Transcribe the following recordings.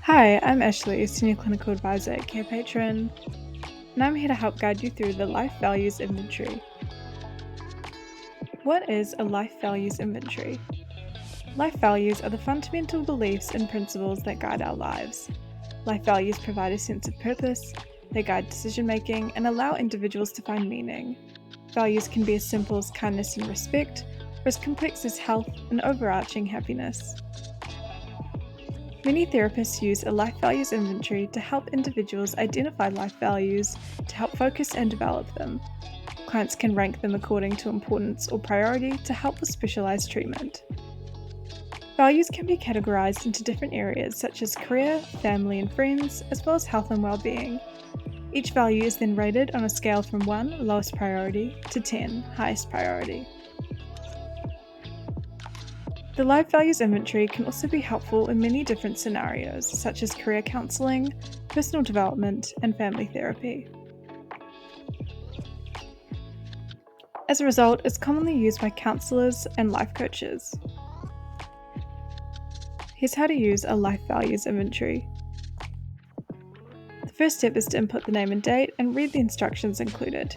Hi, I'm Ashley, Senior Clinical Advisor at Carepatron, and I'm here to help guide you through the Life Values Inventory. What is a Life Values Inventory? Life values are the fundamental beliefs and principles that guide our lives. Life values provide a sense of purpose, they guide decision-making, and allow individuals to find meaning. Values can be as simple as kindness and respect, or as complex as health and overarching happiness. Many therapists use a life values inventory to help individuals identify life values to help focus and develop them. Clients can rank them according to importance or priority to help with specialized treatment. Values can be categorized into different areas such as career, family and friends, as well as health and well-being. Each value is then rated on a scale from 1, lowest priority, to 10, highest priority. The Life Values Inventory can also be helpful in many different scenarios, such as career counselling, personal development, and family therapy. As a result, it's commonly used by counsellors and life coaches. Here's how to use a Life Values Inventory. The first step is to input the name and date and read the instructions included.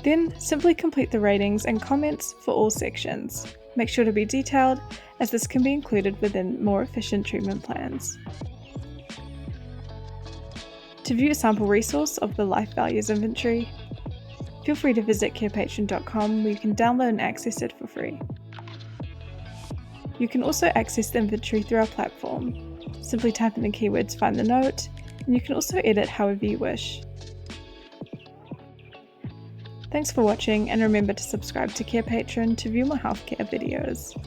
Then, simply complete the ratings and comments for all sections. Make sure to be detailed, as this can be included within more efficient treatment plans. To view a sample resource of the Life Values Inventory, feel free to visit carepatron.com where you can download and access it for free. You can also access the inventory through our platform. Simply type in the keywords Find the Note, and you can also edit however you wish. Thanks for watching, and remember to subscribe to Carepatron to view more healthcare videos.